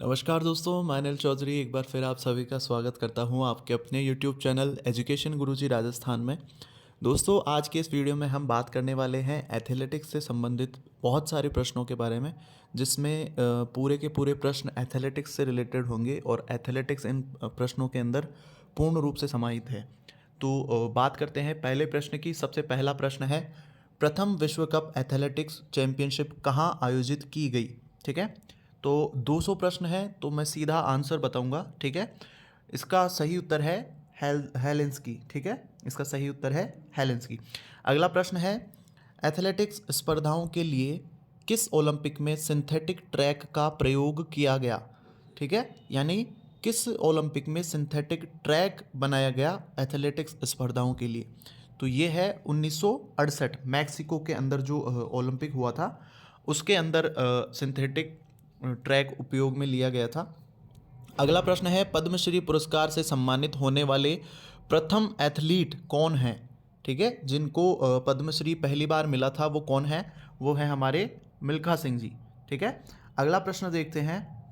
नमस्कार दोस्तों, मैं अनिल चौधरी एक बार फिर आप सभी का स्वागत करता हूं आपके अपने YouTube चैनल एजुकेशन गुरुजी राजस्थान में। दोस्तों, आज के इस वीडियो में हम बात करने वाले हैं एथलेटिक्स से संबंधित बहुत सारे प्रश्नों के बारे में, जिसमें पूरे के पूरे प्रश्न एथलेटिक्स से रिलेटेड होंगे और एथलेटिक्स इन प्रश्नों के अंदर पूर्ण रूप से समाहित है। तो बात करते हैं पहले प्रश्न की। सबसे पहला प्रश्न है, प्रथम विश्व कप एथलेटिक्स चैंपियनशिप कहाँ आयोजित की गई? ठीक है, तो 200 प्रश्न है तो मैं सीधा आंसर बताऊंगा। ठीक है, इसका सही उत्तर है हेलेंस्की। ठीक है, इसका सही उत्तर है हेलेंस्की। अगला प्रश्न है, एथलेटिक्स स्पर्धाओं के लिए किस ओलंपिक में सिंथेटिक ट्रैक का प्रयोग किया गया? ठीक है, यानी किस ओलंपिक में सिंथेटिक ट्रैक बनाया गया एथलेटिक्स स्पर्धाओं के लिए? तो ये है 1968 मैक्सिको के अंदर जो ओलंपिक हुआ था, उसके अंदर सिंथेटिक ट्रैक उपयोग में लिया गया था। अगला प्रश्न है, पद्मश्री पुरस्कार से सम्मानित होने वाले प्रथम एथलीट कौन हैं? ठीक है, जिनको पद्मश्री पहली बार मिला था वो कौन है? वो है हमारे मिल्खा सिंह जी। ठीक है, अगला प्रश्न देखते हैं।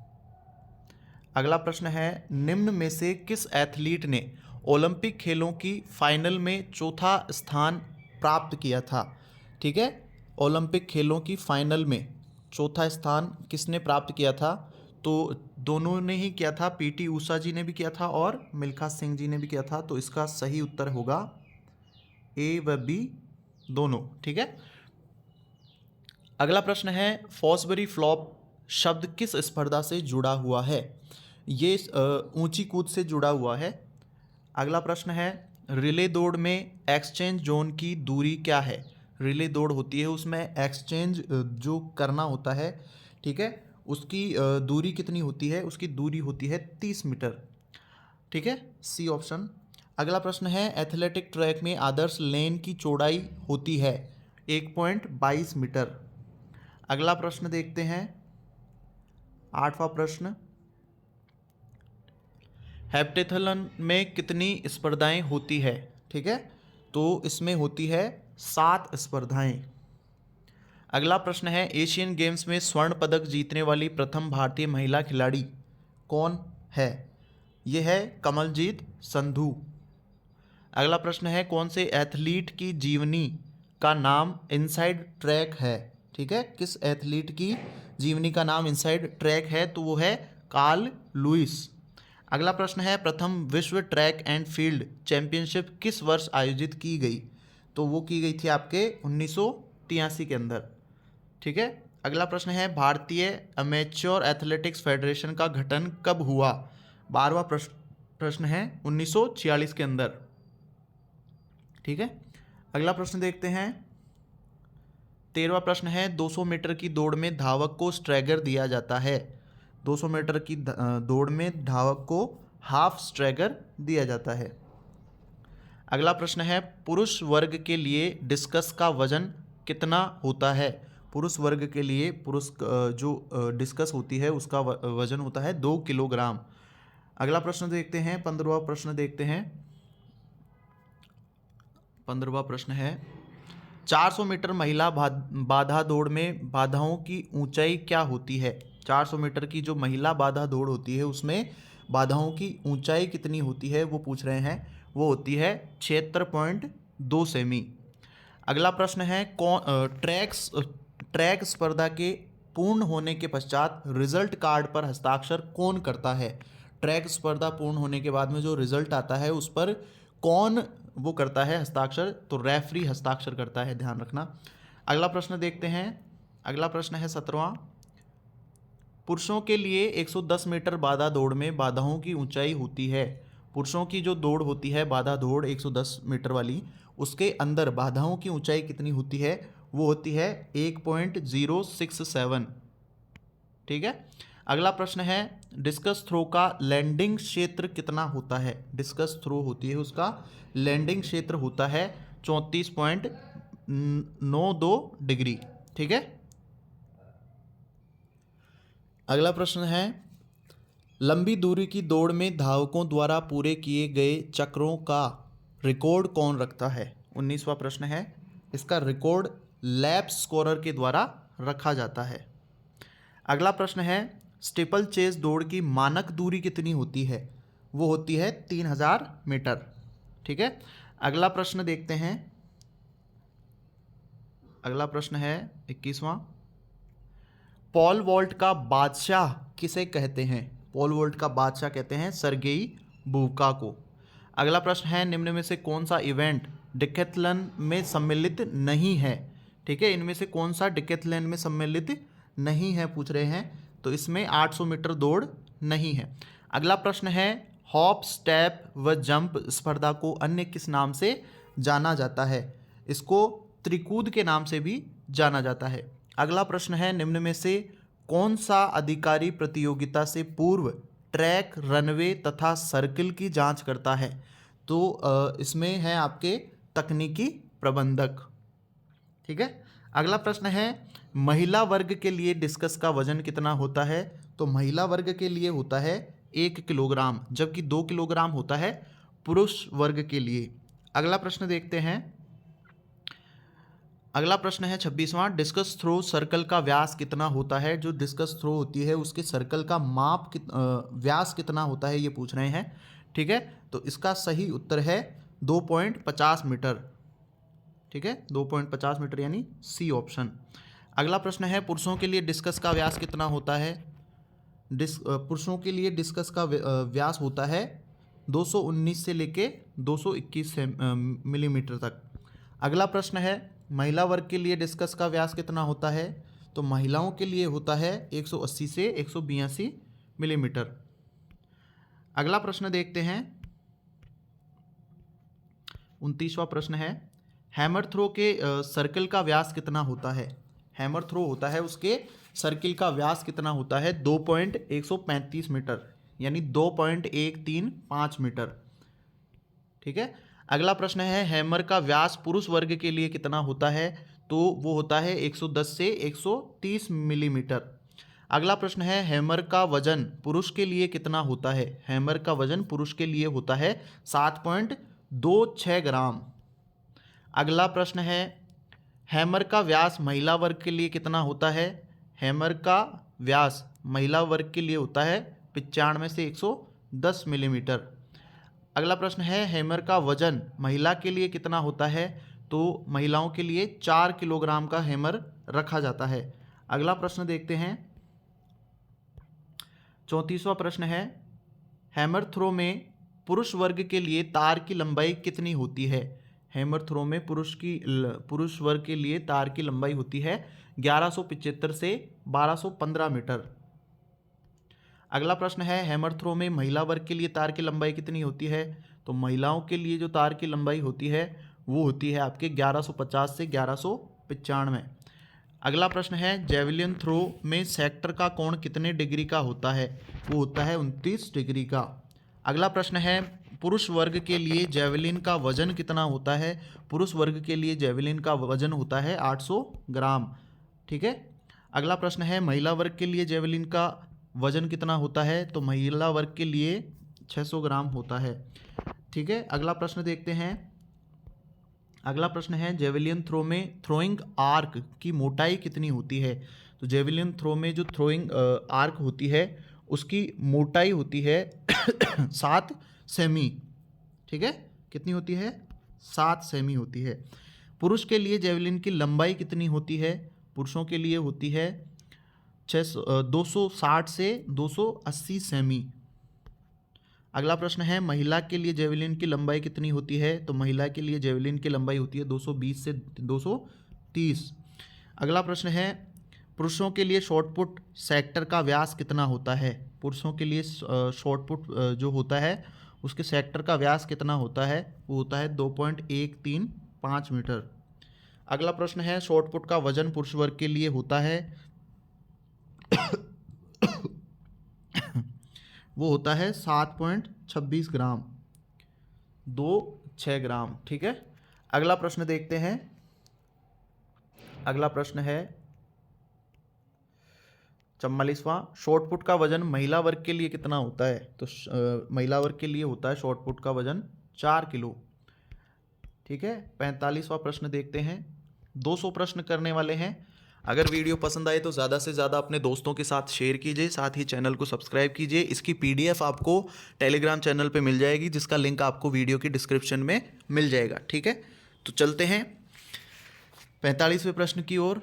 अगला प्रश्न है, निम्न में से किस एथलीट ने ओलंपिक खेलों की फाइनल में चौथा स्थान प्राप्त किया था? ठीक है, ओलंपिक खेलों की फाइनल में चौथा स्थान किसने प्राप्त किया था? तो दोनों ने ही किया था, पीटी ऊषा जी ने भी किया था और मिल्खा सिंह जी ने भी किया था। तो इसका सही उत्तर होगा ए व बी दोनों। ठीक है, अगला प्रश्न है, फॉसबरी फ्लॉप शब्द किस स्पर्धा से जुड़ा हुआ है? ये ऊंची कूद से जुड़ा हुआ है। अगला प्रश्न है, रिले दौड़ में एक्सचेंज जोन की दूरी क्या है? रिले दौड़ होती है, उसमें एक्सचेंज जो करना होता है, ठीक है, उसकी दूरी कितनी होती है? उसकी दूरी होती है 30 मीटर। ठीक है, सी ऑप्शन। अगला प्रश्न है, एथलेटिक ट्रैक में आदर्श लेन की चौड़ाई होती है 1.22 मीटर। अगला प्रश्न देखते हैं, 8वां प्रश्न, हेप्टेथलन में कितनी स्पर्धाएं होती है? ठीक है, तो इसमें होती है 7 स्पर्धाएं। अगला प्रश्न है, एशियन गेम्स में स्वर्ण पदक जीतने वाली प्रथम भारतीय महिला खिलाड़ी कौन है? यह है कमलजीत संधू। अगला प्रश्न है, कौन से एथलीट की जीवनी का नाम इनसाइड ट्रैक है? ठीक है, किस एथलीट की जीवनी का नाम इनसाइड ट्रैक है? तो वो है कार्ल लुइस। अगला प्रश्न है, प्रथम विश्व ट्रैक एंड फील्ड चैंपियनशिप किस वर्ष आयोजित की गई? तो वो की गई थी आपके 1983 के अंदर। ठीक है, अगला प्रश्न है, भारतीय अमेच्योर एथलेटिक्स फेडरेशन का गठन कब हुआ? 12वां प्रश्न है 1946 के अंदर। ठीक है, अगला प्रश्न देखते हैं। 13वां प्रश्न है, 200 मीटर की दौड़ में धावक को स्ट्रैगर दिया जाता है। 200 मीटर की दौड़ में धावक को हाफ स्ट्रैगर दिया जाता है। अगला प्रश्न है, पुरुष वर्ग के लिए डिस्कस का वजन कितना होता है? पुरुष वर्ग के लिए जो डिस्कस होती है उसका वजन होता है 2 किलोग्राम। अगला प्रश्न देखते हैं, 15वां प्रश्न देखते हैं। 15वां प्रश्न है, 400 मीटर महिला बाधा दौड़ में बाधाओं की ऊंचाई क्या होती है? 400 मीटर की जो महिला बाधा दौड़ होती है उसमें बाधाओं की ऊंचाई कितनी होती है वो पूछ रहे हैं। वो होती है 76.2 सेमी। अगला प्रश्न है, ट्रैक स्पर्धा के पूर्ण होने के पश्चात रिजल्ट कार्ड पर हस्ताक्षर कौन करता है? ट्रैक स्पर्धा पूर्ण होने के बाद में जो रिजल्ट आता है उस पर कौन वो करता है हस्ताक्षर? तो रेफरी हस्ताक्षर करता है, ध्यान रखना। अगला प्रश्न देखते हैं। अगला प्रश्न है 17वां, पुरुषों के लिए 110 मीटर बाधा दौड़ में बाधाओं की ऊंचाई होती है। पुरुषों की जो दौड़ होती है बाधा दौड़ 110 मीटर वाली, उसके अंदर बाधाओं की ऊंचाई कितनी होती है? वो होती है 1.067। ठीक है, अगला प्रश्न है, डिस्कस थ्रो का लैंडिंग क्षेत्र कितना होता है? डिस्कस थ्रो होती है उसका लैंडिंग क्षेत्र होता है 34.92 डिग्री। ठीक है, अगला प्रश्न है, लंबी दूरी की दौड़ में धावकों द्वारा पूरे किए गए चक्रों का रिकॉर्ड कौन रखता है? 19वां प्रश्न है, इसका रिकॉर्ड लैप स्कोरर के द्वारा रखा जाता है। अगला प्रश्न है, स्टीपल चेस दौड़ की मानक दूरी कितनी होती है? वो होती है 3000 मीटर। ठीक है, अगला प्रश्न देखते हैं। अगला प्रश्न है 21वां। पोल वॉल्ट का बादशाह किसे कहते हैं? पोल वॉल्ट का बादशाह कहते हैं सर्गेई बुबका को। अगला प्रश्न है, निम्न में से कौन सा इवेंट डिकैथलॉन में सम्मिलित नहीं है? ठीक है, इनमें से कौन सा डिकैथलॉन में सम्मिलित नहीं है पूछ रहे हैं, तो इसमें 800 मीटर दौड़ नहीं है। अगला प्रश्न है, हॉप स्टेप व जंप स्पर्धा को अन्य किस नाम से जाना जाता है? इसको त्रिकूद के नाम से भी जाना जाता है। अगला प्रश्न है, निम्न में से कौन सा अधिकारी प्रतियोगिता से पूर्व ट्रैक, रनवे तथा सर्किल की जांच करता है? तो इसमें है आपके तकनीकी प्रबंधक। ठीक है, अगला प्रश्न है, महिला वर्ग के लिए डिस्कस का वजन कितना होता है? तो महिला वर्ग के लिए होता है 1 किलोग्राम, जबकि 2 किलोग्राम होता है पुरुष वर्ग के लिए। अगला प्रश्न देखते हैं। अगला प्रश्न है 26वां। डिस्कस थ्रो सर्कल का व्यास कितना होता है? जो डिस्कस थ्रो होती है उसके सर्कल का व्यास कितना होता है, ये पूछ रहे हैं। ठीक है, तो इसका सही उत्तर है 2.50 मीटर। ठीक है, 2.50 मीटर यानी सी ऑप्शन। अगला प्रश्न है, पुरुषों के लिए डिस्कस का व्यास कितना होता है? पुरुषों के लिए डिस्कस का व्यास होता है 219 से लेके 221 मिलीमीटर तक। अगला प्रश्न है, महिला वर्ग के लिए डिस्कस का व्यास कितना होता है? तो महिलाओं के लिए होता है 180 से 182 मिलीमीटर। अगला प्रश्न देखते हैं। 29वां प्रश्न है, हैमर थ्रो के सर्कल का व्यास कितना होता है? हैमर थ्रो होता है उसके सर्किल का व्यास कितना होता है? 2.135 मीटर यानी 2.135 मीटर। ठीक है, अगला प्रश्न है, हैमर का व्यास पुरुष वर्ग के लिए कितना होता है? तो वो होता है 110 से 130 मिलीमीटर। अगला प्रश्न है, हैमर का वजन पुरुष के लिए कितना होता है? हैमर का वजन पुरुष के लिए होता है 7.26 ग्राम। अगला प्रश्न है, हैमर का व्यास महिला वर्ग के लिए कितना होता है? हैमर का व्यास महिला वर्ग के लिए होता है 95 से 110 मिलीमीटर। अगला प्रश्न है, हैमर का वजन महिला के लिए कितना होता है? तो महिलाओं के लिए 4 किलोग्राम का हैमर रखा जाता है। अगला प्रश्न देखते हैं। 34वां प्रश्न है, हैमर थ्रो में पुरुष वर्ग के लिए तार की लंबाई कितनी होती है? हैमर थ्रो में पुरुष वर्ग के लिए तार की लंबाई होती है 1175 से 1215 मीटर। अगला प्रश्न है, हैमर थ्रो में महिला वर्ग के लिए तार की लंबाई कितनी होती है? तो महिलाओं के लिए जो तार की लंबाई होती है वो होती है आपके 1150 से 1195। अगला प्रश्न है, जेवलिन थ्रो में सेक्टर का कोण कितने डिग्री का होता है? वो होता है 29 डिग्री का। अगला प्रश्न है, पुरुष वर्ग के लिए जेवलिन का वजन कितना होता है? पुरुष वर्ग के लिए जेवलिन का वजन होता है 800 ग्राम। ठीक है, अगला प्रश्न है, महिला वर्ग के लिए जेवलिन का वजन कितना होता है? तो महिला वर्ग के लिए 600 ग्राम होता है। ठीक है, अगला प्रश्न देखते हैं। अगला प्रश्न है, जेवलिन थ्रो में थ्रोइंग आर्क की मोटाई कितनी होती है? तो जेवलिन थ्रो में जो थ्रोइंग आर्क होती है उसकी मोटाई होती है 7 सेमी। ठीक है, कितनी होती है? 7 सेमी होती है। पुरुष के लिए जेवलिन की लंबाई कितनी होती है? पुरुषों के लिए होती है 260 से 280 सेमी। अगला प्रश्न है, महिला के लिए जेवलिन की लंबाई कितनी होती है? तो महिला के लिए जेवलिन की लंबाई होती है 220 से 230। अगला प्रश्न है, पुरुषों के लिए शॉर्टपुट सेक्टर का व्यास कितना होता है? पुरुषों के लिए शॉर्टपुट जो होता है उसके सेक्टर का व्यास कितना होता है? वो होता है 2.135 मीटर। अगला प्रश्न है, शॉर्टपुट का वजन पुरुष वर्ग के लिए होता है वो होता है 7.26 ग्राम, 26 ग्राम। ठीक है, अगला प्रश्न देखते हैं। अगला प्रश्न है 44वां। शॉर्टपुट का वजन महिला वर्ग के लिए कितना होता है? तो महिला वर्ग के लिए होता है शॉर्टपुट का वजन 4 किलो। ठीक है, 45वां प्रश्न देखते हैं। 200 प्रश्न करने वाले हैं। अगर वीडियो पसंद आए तो ज़्यादा से ज़्यादा अपने दोस्तों के साथ शेयर कीजिए, साथ ही चैनल को सब्सक्राइब कीजिए। इसकी पीडीएफ आपको टेलीग्राम चैनल पे मिल जाएगी, जिसका लिंक आपको वीडियो की डिस्क्रिप्शन में मिल जाएगा। ठीक है, तो चलते हैं 45वें प्रश्न की ओर।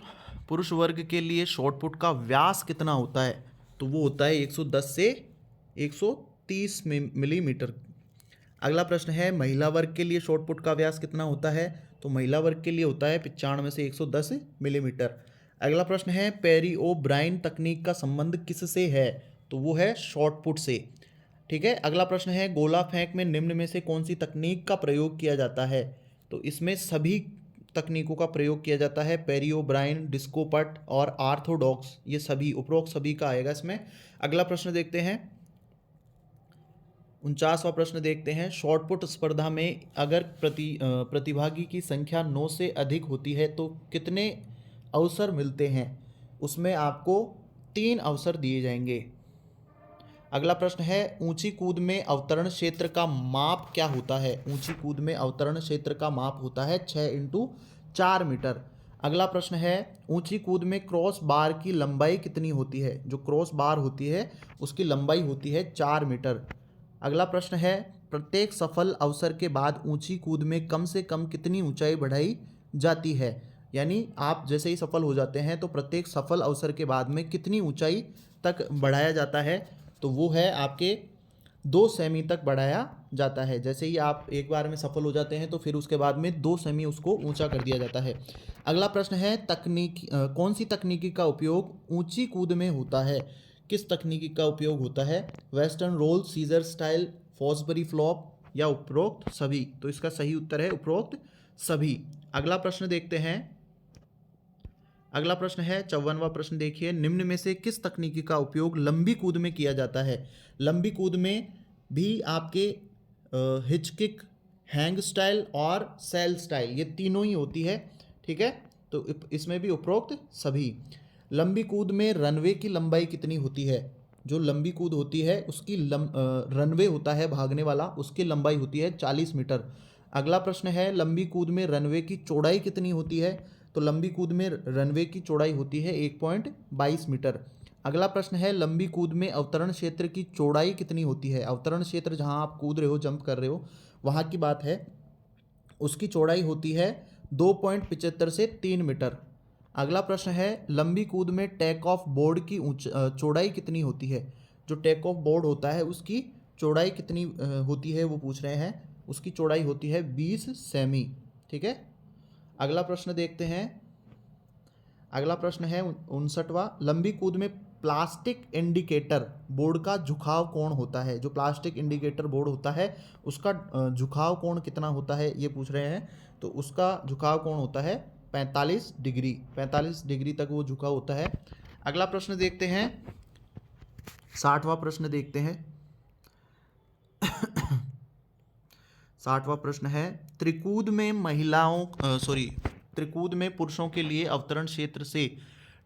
पुरुष वर्ग के लिए शॉटपुट का व्यास कितना होता है? तो वो होता है 110 से 130 मिलीमीटर। अगला प्रश्न है महिला वर्ग के लिए शॉटपुट का व्यास कितना होता है? तो महिला वर्ग के लिए होता है 95 से 110 मिलीमीटर। अगला प्रश्न है पेरी ओ ब्रायन तकनीक का संबंध किससे है? तो वो है शॉटपुट से। ठीक है, अगला प्रश्न है गोला फेंक में निम्न में से कौन सी तकनीक का प्रयोग किया जाता है? तो इसमें सभी तकनीकों का प्रयोग किया जाता है। पेरी ओ ब्रायन, डिस्को पट और आर्थोडॉक्स, ये सभी उपरोक्त सभी का आएगा इसमें। अगला प्रश्न देखते हैं 49वां प्रश्न देखते हैं। शॉटपुट स्पर्धा में अगर प्रतिभागी की संख्या 9 से अधिक होती है तो कितने अवसर मिलते हैं? उसमें आपको 3 अवसर दिए जाएंगे। अगला प्रश्न है ऊंची कूद में अवतरण क्षेत्र का माप क्या होता है? ऊंची कूद में अवतरण क्षेत्र का माप होता है 6x4 मीटर। अगला प्रश्न है ऊंची कूद में क्रॉस बार की लंबाई कितनी होती है? जो क्रॉस बार होती है उसकी लंबाई होती है 4 मीटर। अगला प्रश्न है प्रत्येक सफल अवसर के बाद ऊंची कूद में कम से कम कितनी ऊंचाई बढ़ाई जाती है? यानी आप जैसे ही सफल हो जाते हैं तो प्रत्येक सफल अवसर के बाद में कितनी ऊंचाई तक बढ़ाया जाता है? तो वो है आपके 2 सेमी तक बढ़ाया जाता है। जैसे ही आप एक बार में सफल हो जाते हैं तो फिर उसके बाद में 2 सेमी उसको ऊंचा कर दिया जाता है। अगला प्रश्न है कौन सी तकनीकी का उपयोग ऊंची कूद में होता है? किस तकनीकी का उपयोग होता है? Western roll, scissor style, Fosbury flop या उपरोक्त सभी? तो इसका सही उत्तर है उपरोक्त सभी। अगला प्रश्न देखते हैं। अगला प्रश्न है 54वां प्रश्न देखिए। निम्न में से किस तकनीकी का उपयोग लंबी कूद में किया जाता है? लंबी कूद में भी आपके हिच किक, हैंग स्टाइल और सेल स्टाइल, ये तीनों ही होती है। ठीक है, तो इसमें भी उपरोक्त सभी। लंबी कूद में रनवे की लंबाई कितनी होती है? जो लंबी कूद होती है उसकी रनवे होता है भागने वाला, उसकी लंबाई होती है 40 मीटर। अगला प्रश्न है लंबी कूद में रनवे की चौड़ाई कितनी होती है? तो लंबी कूद में रनवे की चौड़ाई होती है 1.22 मीटर। अगला प्रश्न है लंबी कूद में अवतरण क्षेत्र की चौड़ाई कितनी होती है? अवतरण क्षेत्र जहां आप कूद रहे हो, जंप कर रहे हो, वहां की बात है, उसकी चौड़ाई होती है 2.75 से 3 मीटर। अगला प्रश्न है लंबी कूद में टेक ऑफ बोर्ड की चौड़ाई कितनी होती है? जो टेक ऑफ बोर्ड होता है उसकी चौड़ाई कितनी होती है वो पूछ रहे हैं। उसकी चौड़ाई होती है 20 सेमी। ठीक है, अगला प्रश्न देखते हैं। अगला प्रश्न है 59वां। लंबी कूद में प्लास्टिक इंडिकेटर बोर्ड का झुकाव कोण होता है? जो प्लास्टिक इंडिकेटर बोर्ड होता है उसका झुकाव कोण कितना होता है ये पूछ रहे हैं। तो उसका झुकाव कोण होता है 45 डिग्री। 45 डिग्री तक वो झुका होता है। अगला प्रश्न देखते हैं 60वां प्रश्न देखते हैं। 60वां प्रश्न है त्रिकूद में पुरुषों के लिए अवतरण क्षेत्र से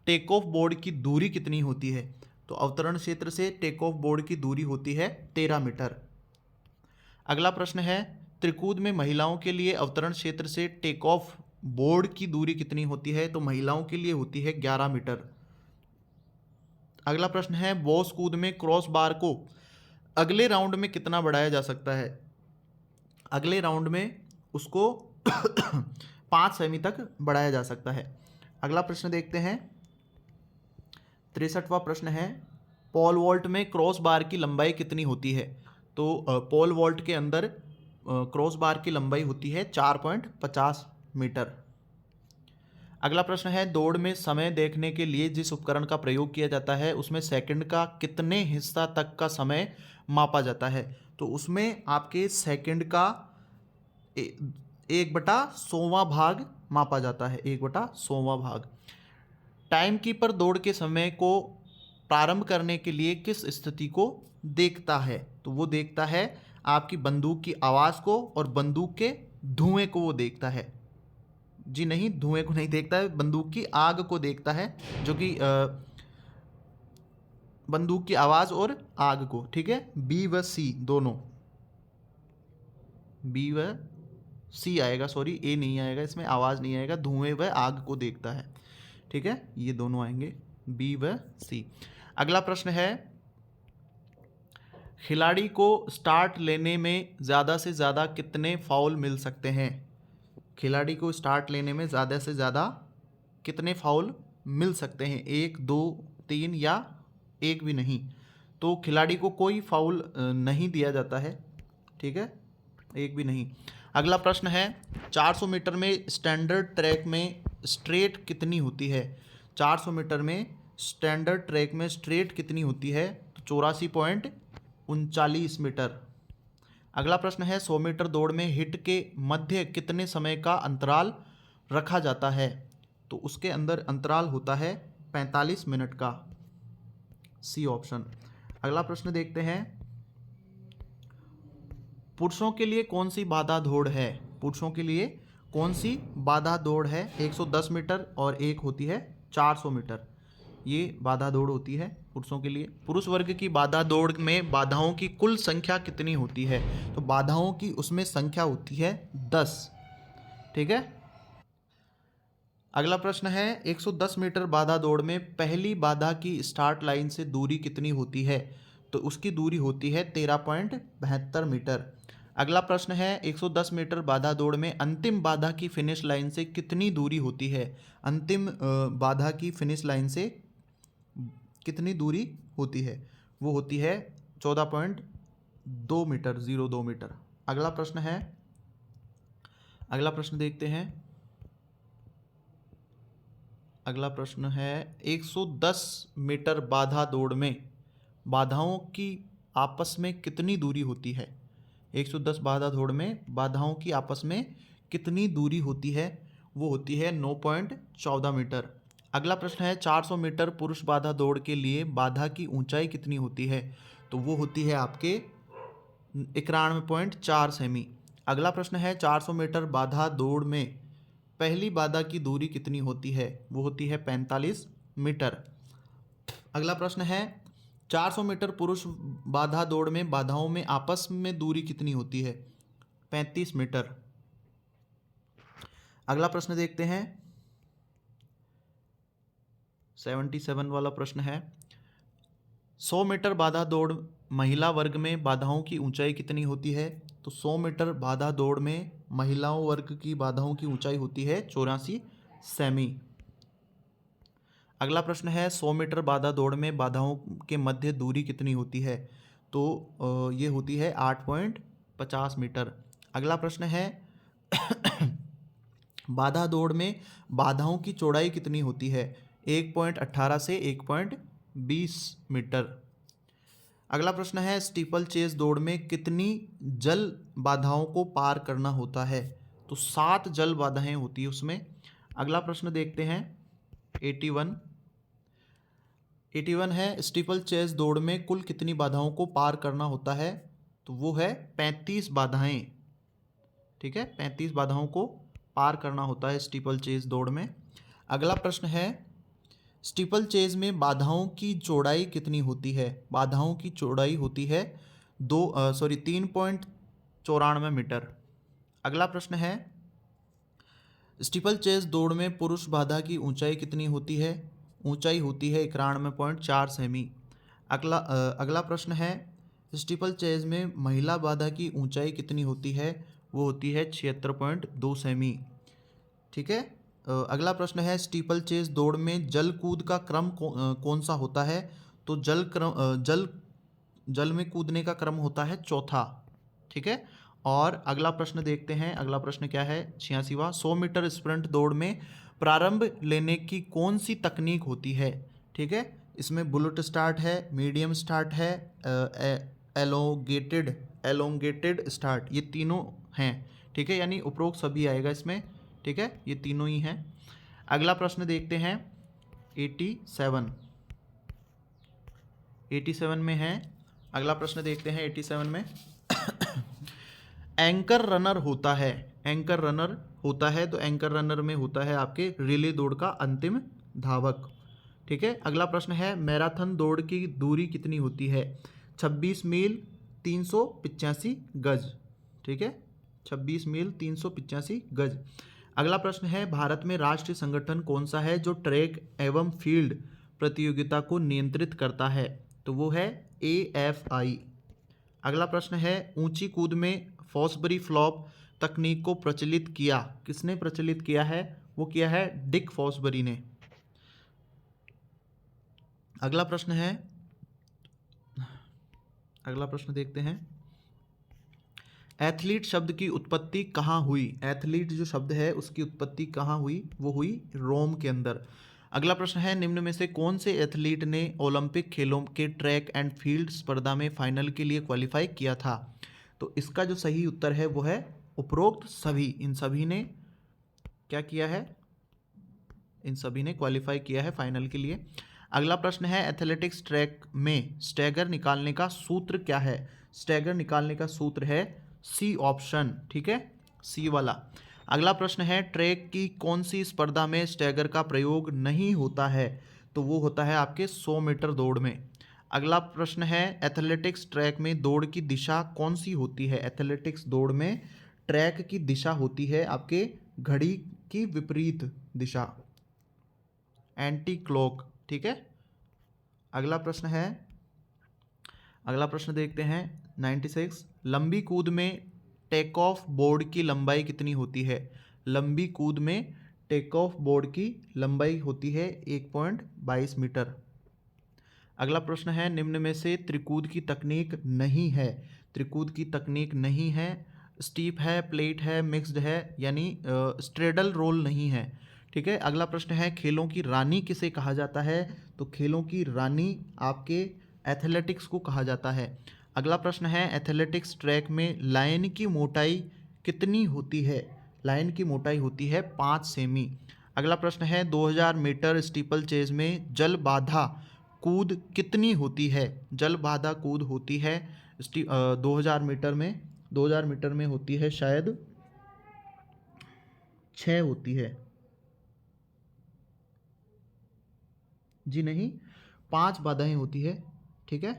टेक ऑफ बोर्ड की दूरी कितनी होती है? तो अवतरण क्षेत्र से टेक ऑफ बोर्ड की दूरी होती है 13 मीटर। अगला प्रश्न है त्रिकूद में महिलाओं के लिए अवतरण क्षेत्र से टेक ऑफ बोर्ड की दूरी कितनी होती है? तो महिलाओं के लिए होती है 11 मीटर। अगला प्रश्न है बॉस कूद में क्रॉस बार को अगले राउंड में कितना बढ़ाया जा सकता है? अगले राउंड में उसको 5 सेमी तक बढ़ाया जा सकता है। अगला प्रश्न देखते हैं 63वां प्रश्न है पोल वॉल्ट में क्रॉस बार की लंबाई कितनी होती है? तो पोल वॉल्ट के अंदर क्रॉस बार की लंबाई होती है 4.50 मीटर। अगला प्रश्न है दौड़ में समय देखने के लिए जिस उपकरण का प्रयोग किया जाता है उसमें सेकंड का कितने हिस्सा तक का समय मापा जाता है? तो उसमें आपके सेकंड का 1/100वां भाग मापा जाता है। 1/100वां भाग। टाइम कीपर दौड़ के समय को प्रारंभ करने के लिए किस स्थिति को देखता है? तो वो देखता है आपकी बंदूक की आवाज़ को और बंदूक के धुएं को वो देखता है। जी नहीं, धुएं को नहीं देखता है, बंदूक की आग को देखता है, जो कि बंदूक की आवाज़ और आग को। ठीक है, बी व सी दोनों, बी व सी आएगा, सॉरी ए नहीं आएगा इसमें, आवाज़ नहीं आएगा, धुएं व आग को देखता है। ठीक है, ये दोनों आएंगे बी व सी। अगला प्रश्न है, खिलाड़ी को स्टार्ट लेने में ज़्यादा से ज़्यादा कितने फाउल मिल सकते हैं? खिलाड़ी को स्टार्ट लेने में ज़्यादा से ज़्यादा कितने फाउल मिल सकते हैं? 1, 2, 3 या एक भी नहीं। तो खिलाड़ी को कोई फाउल नहीं दिया जाता है, ठीक है, एक भी नहीं। अगला प्रश्न है, 400 मीटर में स्टैंडर्ड ट्रैक में स्ट्रेट कितनी होती है? 400 मीटर में स्टैंडर्ड ट्रैक में स्ट्रेट कितनी होती है? तो 84.39 मीटर। अगला प्रश्न है, 100 मीटर दौड़ में हिट के मध्य कितने समय का अंतराल रखा जाता है? तो उसके अंदर अंतराल होता है 45 मिनट का, सी ऑप्शन। अगला प्रश्न देखते हैं, पुरुषों के लिए कौन सी बाधा दौड़ है? पुरुषों के लिए कौन सी बाधा दौड़ है? 110 मीटर और एक होती है 400 मीटर, ये बाधा दौड़ होती है पुरुषों के लिए। पुरुष वर्ग की बाधा दौड़ में बाधाओं की कुल संख्या कितनी होती है? तो बाधाओं की उसमें संख्या होती है 10, ठीक है। अगला प्रश्न है, 110 मीटर बाधा दौड़ में पहली बाधा की स्टार्ट लाइन से दूरी कितनी होती है? तो उसकी दूरी होती है 13.72 मीटर। अगला प्रश्न है, 110 मीटर बाधा दौड़ में अंतिम बाधा की फिनिश लाइन से कितनी दूरी होती है? अंतिम बाधा की फिनिश लाइन से कितनी दूरी होती है? वो होती है 14.2 मीटर, 02 मीटर। अगला प्रश्न है, अगला प्रश्न देखते हैं। अगला प्रश्न है, 110 मीटर बाधा दौड़ में बाधाओं की आपस में कितनी दूरी होती है? 110 बाधा दौड़ में बाधाओं की आपस में कितनी दूरी होती है? वो होती है 9.14 मीटर। अगला प्रश्न है, 400 मीटर पुरुष बाधा दौड़ के लिए बाधा की ऊंचाई कितनी होती है? तो वो होती है आपके 91.4 सेमी। अगला प्रश्न है, 400 मीटर बाधा दौड़ में पहली बाधा की दूरी कितनी होती है? वो होती है 45 मीटर। अगला प्रश्न है, 400 मीटर पुरुष बाधा दौड़ में बाधाओं में आपस में दूरी कितनी होती है? 35 मीटर। अगला प्रश्न देखते हैं, 77 वाला प्रश्न है, 100 मीटर बाधा दौड़ महिला वर्ग में बाधाओं की ऊंचाई कितनी होती है? तो 100 मीटर बाधा दौड़ में महिलाओं वर्ग की बाधाओं की ऊंचाई होती है 84 सेमी। अगला प्रश्न है, 100 मीटर बाधा दौड़ में बाधाओं के मध्य दूरी कितनी होती है? तो ये होती है 8.50 मीटर। अगला प्रश्न है, बाधा दौड़ में बाधाओं की चौड़ाई कितनी होती है? 1.18 से 1.20 मीटर। अगला प्रश्न है, स्टीपल चेज दौड़ में कितनी जल बाधाओं को पार करना होता है? तो 7 जल बाधाएं होती है उसमें। अगला प्रश्न देखते हैं, 81 है, स्टीपल चेज दौड़ में कुल कितनी बाधाओं को पार करना होता है? तो वो है 35 बाधाएं, ठीक है, 35 बाधाओं को पार करना होता है स्टीपल चेज दौड़ में। अगला प्रश्न है, स्टीपल चेज में बाधाओं की चौड़ाई कितनी होती है? बाधाओं की चौड़ाई होती है 3.94 मीटर। अगला प्रश्न है, स्टीपल चेज दौड़ में पुरुष बाधा की ऊंचाई कितनी होती है? ऊंचाई होती है 91.4 सेमी। अगला प्रश्न है, स्टीपल चेज में महिला बाधा की ऊंचाई कितनी होती है? वो होती है 76.2 सेमी, ठीक है। अगला प्रश्न है, स्टीपल चेज दौड़ में जल कूद का क्रम कौन सा होता है? तो जल में कूदने का क्रम होता है चौथा, ठीक है। और अगला प्रश्न देखते हैं, अगला प्रश्न क्या है, 86वां, 100 मीटर स्प्रिंट दौड़ में प्रारंभ लेने की कौन सी तकनीक होती है? ठीक है, इसमें बुलेट स्टार्ट है, मीडियम स्टार्ट है, एलोंगेटेड स्टार्ट, ये तीनों हैं, ठीक है, यानी उपरोक्त सभी आएगा इसमें, ठीक है, ये तीनों ही हैं। अगला प्रश्न देखते हैं, 87 में है। अगला प्रश्न देखते हैं 87 में, एंकर रनर होता है, एंकर रनर होता है, तो एंकर रनर में होता है आपके रिले दौड़ का अंतिम धावक, ठीक है। अगला प्रश्न है, मैराथन दौड़ की दूरी कितनी होती है? 26 मील 385 गज, ठीक है, 26 मील 385 गज। अगला प्रश्न है, भारत में राष्ट्रीय संगठन कौन सा है जो ट्रैक एवं फील्ड प्रतियोगिता को नियंत्रित करता है? तो वो है AFI। अगला प्रश्न है, ऊंची कूद में फॉसबरी फ्लॉप तकनीक को प्रचलित किया, किसने प्रचलित किया है? वो किया है डिक फॉसबरी ने। अगला प्रश्न है, अगला प्रश्न देखते हैं, एथलीट शब्द की उत्पत्ति कहाँ हुई? एथलीट जो शब्द है उसकी उत्पत्ति कहाँ हुई? वो हुई रोम के अंदर। अगला प्रश्न है, निम्न में से कौन से एथलीट ने ओलंपिक खेलों के ट्रैक एंड फील्ड स्पर्धा में फाइनल के लिए क्वालिफाई किया था? तो इसका जो सही उत्तर है वो है उपरोक्त सभी। इन सभी ने क्या किया है? इन सभी ने क्वालिफाई किया है फाइनल के लिए। अगला प्रश्न है, एथलेटिक्स ट्रैक में स्टैगर निकालने का सूत्र क्या है? स्टैगर निकालने का सूत्र है सी ऑप्शन, ठीक है, सी वाला। अगला प्रश्न है, ट्रैक की कौन सी स्पर्धा में स्टैगर का प्रयोग नहीं होता है? तो वो होता है आपके 100 मीटर दौड़ में। अगला प्रश्न है, एथलेटिक्स ट्रैक में दौड़ की दिशा कौन सी होती है? एथलेटिक्स दौड़ में ट्रैक की दिशा होती है आपके घड़ी की विपरीत दिशा, एंटी क्लॉक, ठीक है। अगला प्रश्न है, अगला प्रश्न देखते हैं 96, लंबी कूद में टेक ऑफ बोर्ड की लंबाई कितनी होती है? लंबी कूद में टेक ऑफ बोर्ड की लंबाई होती है 1.22 मीटर। अगला प्रश्न है, निम्न में से त्रिकूद की तकनीक नहीं है? त्रिकूद की तकनीक नहीं है, स्टीप है, प्लेट है, मिक्स्ड है, यानी स्ट्रेडल रोल नहीं है, ठीक है। अगला प्रश्न है, खेलों की रानी किसे कहा जाता है? तो खेलों की रानी आपके एथलेटिक्स को कहा जाता है। अगला प्रश्न है, एथलेटिक्स ट्रैक में लाइन की मोटाई कितनी होती है? लाइन की मोटाई होती है 5 सेमी। अगला प्रश्न है, 2000 मीटर स्टीपल चेज में जल बाधा कूद कितनी होती है? जल बाधा कूद होती है 2000 मीटर में, 2000 मीटर में होती है शायद 6 होती है जी, नहीं, 5 बाधाएं होती है, ठीक है,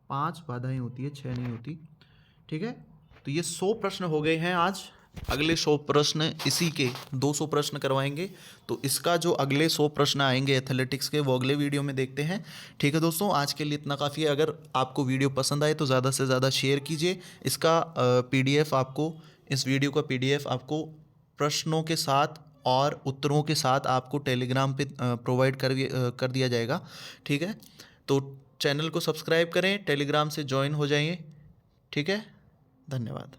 5 बाधाएं होती है, 6 नहीं होती, ठीक है। तो ये 100 प्रश्न हो गए हैं आज। अगले 100 प्रश्न इसी के 200 प्रश्न करवाएंगे, तो इसका जो अगले 100 प्रश्न आएंगे एथलेटिक्स के, वो अगले वीडियो में देखते हैं, ठीक है दोस्तों। आज के लिए इतना काफ़ी है। अगर आपको वीडियो पसंद आए तो ज़्यादा से ज़्यादा शेयर कीजिए। इसका PDF आपको, इस वीडियो का PDF आपको प्रश्नों के साथ और उत्तरों के साथ आपको टेलीग्राम पे प्रोवाइड कर दिया जाएगा, ठीक है। तो चैनल को सब्सक्राइब करें, टेलीग्राम से ज्वाइन हो जाइए, ठीक है। धन्यवाद।